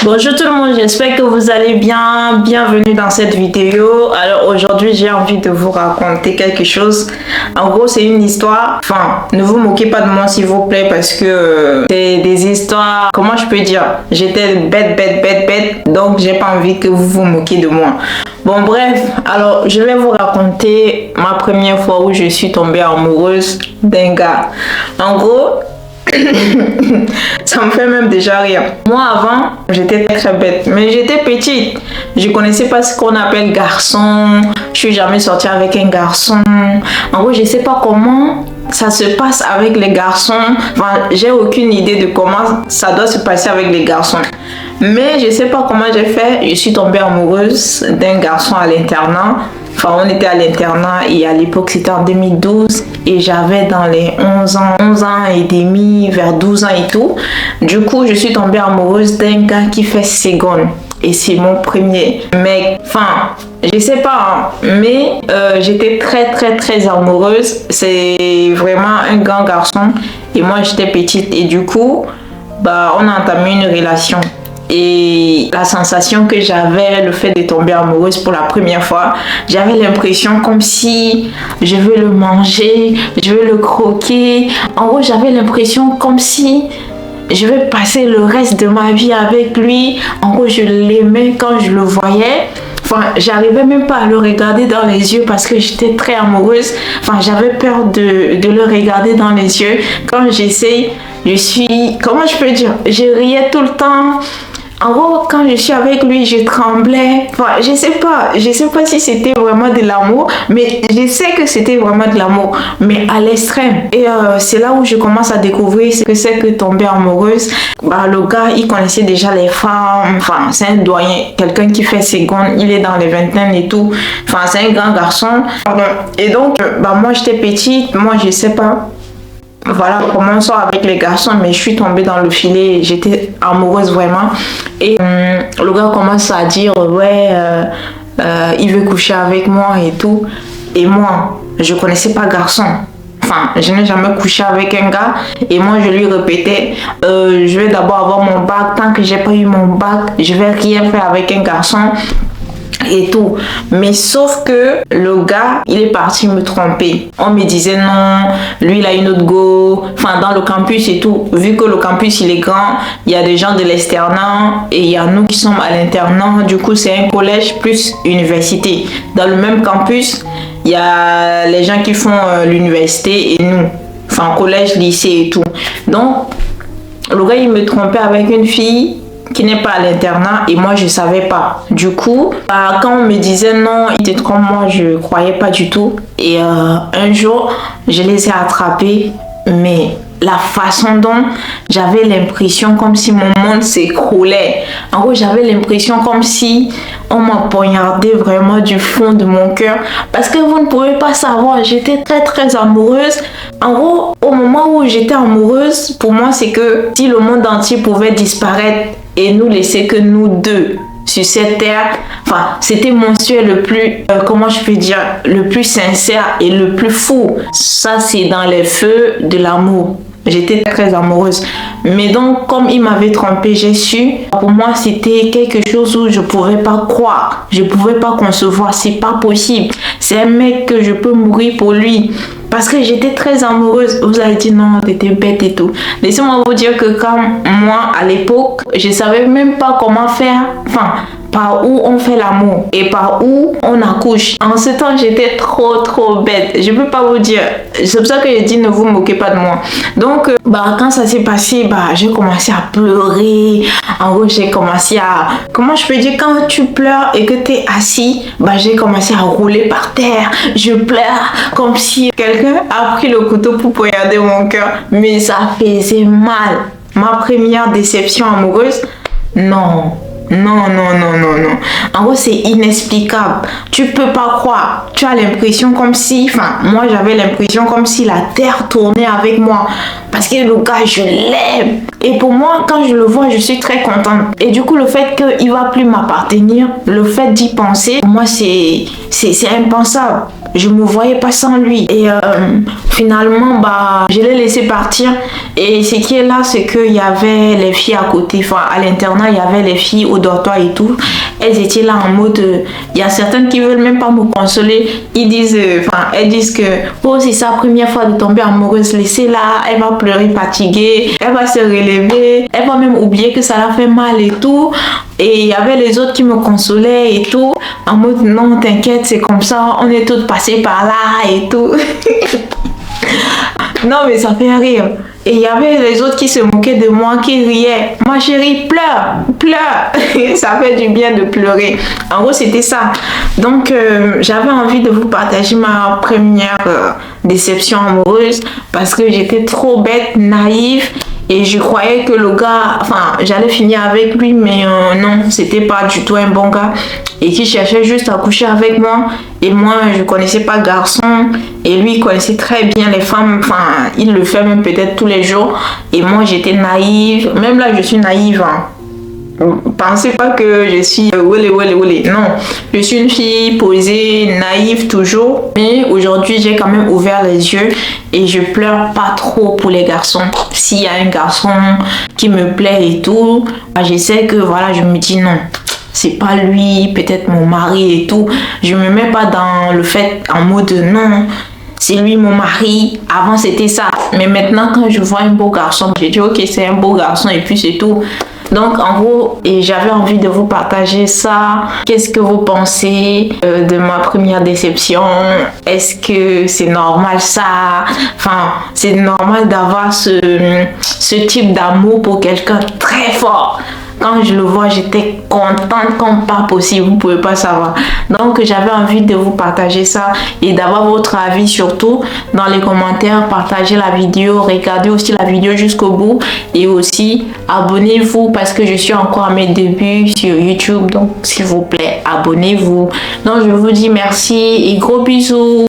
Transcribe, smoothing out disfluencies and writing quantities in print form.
Bonjour tout le monde, j'espère que vous allez bien. Bienvenue dans cette vidéo. Alors aujourd'hui, j'ai envie de vous raconter quelque chose. En gros, c'est une histoire. Enfin, ne vous moquez pas de moi s'il vous plaît parce que c'est des histoires, comment je peux dire? J'étais bête. Donc, j'ai pas envie que vous vous moquiez de moi. Bon, bref, alors je vais vous raconter ma première fois où je suis tombée amoureuse d'un gars. En gros, ça me fait même déjà rire. Moi avant, j'étais très bête, mais j'étais petite. Je connaissais pas ce qu'on appelle garçon. Je suis jamais sortie avec un garçon. En gros, je sais pas comment ça se passe avec les garçons. Enfin, j'ai aucune idée de comment ça doit se passer avec les garçons. Mais je sais pas comment j'ai fait. Je suis tombée amoureuse d'un garçon à l'internat. Enfin, on était à l'internat et à l'époque, c'était en 2012 et j'avais dans les 11 ans et demi, vers 12 ans et tout. Du coup, je suis tombée amoureuse d'un gars qui fait seconde et c'est mon premier mec. Enfin, je sais pas, hein, mais j'étais très amoureuse. C'est vraiment un grand garçon et moi, j'étais petite et du coup, bah, on a entamé une relation. Et la sensation que j'avais, le fait de tomber amoureuse pour la première fois, j'avais l'impression comme si je veux le manger, je veux le croquer. En gros, j'avais l'impression comme si je vais passer le reste de ma vie avec lui. En gros, je l'aimais quand je le voyais. Enfin, j'arrivais même pas à le regarder dans les yeux parce que j'étais très amoureuse. Enfin, j'avais peur de le regarder dans les yeux. Quand j'essaye, comment je peux dire? Je riais tout le temps. En gros, quand je suis avec lui, je tremblais. Enfin, je sais pas si c'était vraiment de l'amour, mais je sais que c'était vraiment de l'amour, mais à l'extrême. Et c'est là où je commence à découvrir ce que c'est que tomber amoureuse. Bah, le gars, il connaissait déjà les femmes. Enfin, c'est un doyen, quelqu'un qui fait seconde. Il est dans les vingtaines et tout. Enfin, c'est un grand garçon. Pardon. Et donc, bah, moi, j'étais petite. Moi, je sais pas. Voilà comment on sort avec les garçons, mais je suis tombée dans le filet, j'étais amoureuse vraiment. Et le gars commence à dire ouais, il veut coucher avec moi et tout. Et moi, je connaissais pas garçon. Enfin, je n'ai jamais couché avec un gars. Et moi, je lui répétais, je vais d'abord avoir mon bac. Tant que j'ai pas eu mon bac, je vais rien faire avec un garçon. Et tout, mais sauf que le gars il est parti me tromper. On me disait non, lui il a une autre go, enfin dans le campus et tout, vu que le campus il est grand, il y a des gens de l'externat et il y a nous qui sommes à l'internat. Du coup c'est un collège plus université. Dans le même campus il y a les gens qui font l'université et nous, enfin collège, lycée et tout. Donc le gars il me trompait avec une fille qui n'est pas à l'internat et moi je savais pas. Du coup, quand on me disait non, il te trompe, moi je croyais pas du tout. Et un jour, je les ai attrapés, mais la façon dont j'avais l'impression comme si mon monde s'écroulait. En gros, j'avais l'impression comme si on m'a poignardé vraiment du fond de mon cœur. Parce que vous ne pouvez pas savoir, j'étais très amoureuse. En gros, au moment où j'étais amoureuse, pour moi, c'est que si le monde entier pouvait disparaître et nous laisser que nous deux sur cette terre, enfin, c'était mon souhait le plus, comment je peux dire, le plus sincère et le plus fou. Ça, c'est dans les feux de l'amour. J'étais très amoureuse. Mais donc, comme il m'avait trompée, j'ai su. Pour moi, c'était quelque chose où je pouvais pas croire. Je pouvais pas concevoir. C'est pas possible. C'est un mec que je peux mourir pour lui. Parce que j'étais très amoureuse. Vous avez dit non, t'étais bête et tout. Laissez-moi vous dire que quand moi, à l'époque, je savais même pas comment faire. Enfin, par où on fait l'amour et par où on accouche. En ce temps, j'étais trop bête. Je peux pas vous dire. C'est pour ça que je dis ne vous moquez pas de moi. Donc, quand ça s'est passé, j'ai commencé à pleurer. En gros, j'ai commencé à... Comment je peux dire? Quand tu pleures et que tu es assis, j'ai commencé à rouler par terre. Je pleure comme si quelqu'un a pris le couteau pour poignarder mon cœur. Mais ça faisait mal. Ma première déception amoureuse, non. En gros, c'est inexplicable. Tu peux pas croire. Tu as l'impression comme si... Enfin, moi, j'avais l'impression comme si la terre tournait avec moi. Parce que le gars, je l'aime. Et pour moi, quand je le vois, je suis très contente. Et du coup, le fait qu'il va plus m'appartenir, le fait d'y penser, pour moi, c'est impensable. je me voyais pas sans lui. Et finalement, je l'ai laissé partir. Et ce qui est là, c'est qu'il y avait les filles à côté. Enfin, à l'internat, il y avait les filles au dortoir et tout. Elles étaient là en mode... Il y a certaines qui veulent même pas me consoler. Elles disent que oh, c'est sa première fois de tomber amoureuse. Laissez-la, elle va pleurer fatiguée. Elle va se relever. Elle va même oublier que ça la fait mal et tout. Et il y avait les autres qui me consolaient et tout. En mode non, t'inquiète, c'est comme ça. On est toutes passées par là et tout. Non, mais ça fait rire. Et il y avait les autres qui se moquaient de moi, qui riaient. Ma chérie, pleure, pleure. Ça fait du bien de pleurer. En gros, c'était ça. Donc, j'avais envie de vous partager ma première déception amoureuse parce que j'étais trop bête, naïve. Et je croyais que le gars, j'allais finir avec lui, mais non, c'était pas du tout un bon gars. Et qui cherchait juste à coucher avec moi. Et moi, je connaissais pas garçon. Et lui, il connaissait très bien les femmes. Il le fait même peut-être tous les jours. Et moi, j'étais naïve. Même là, je suis naïve. Pensez pas que je suis non, je suis une fille posée, naïve toujours, mais aujourd'hui j'ai quand même ouvert les yeux et je pleure pas trop pour les garçons. S'il y a un garçon qui me plaît et tout, j'essaie que je me dis non, c'est pas lui, peut-être mon mari et tout. Je me mets pas dans le fait en mode non, c'est lui mon mari. Avant c'était ça, mais maintenant quand je vois un beau garçon, je dis ok, c'est un beau garçon et puis c'est tout. Donc en gros, j'avais envie de vous partager ça. Qu'est-ce que vous pensez de ma première déception? Est-ce que c'est normal ça? C'est normal d'avoir ce type d'amour pour quelqu'un très fort. Quand je le vois, j'étais contente comme pas possible, vous pouvez pas savoir. Donc j'avais envie de vous partager ça et d'avoir votre avis surtout dans les commentaires. Partagez la vidéo, regardez aussi la vidéo jusqu'au bout et aussi abonnez-vous parce que je suis encore à mes débuts sur YouTube. Donc s'il vous plaît, abonnez-vous. Donc je vous dis merci et gros bisous.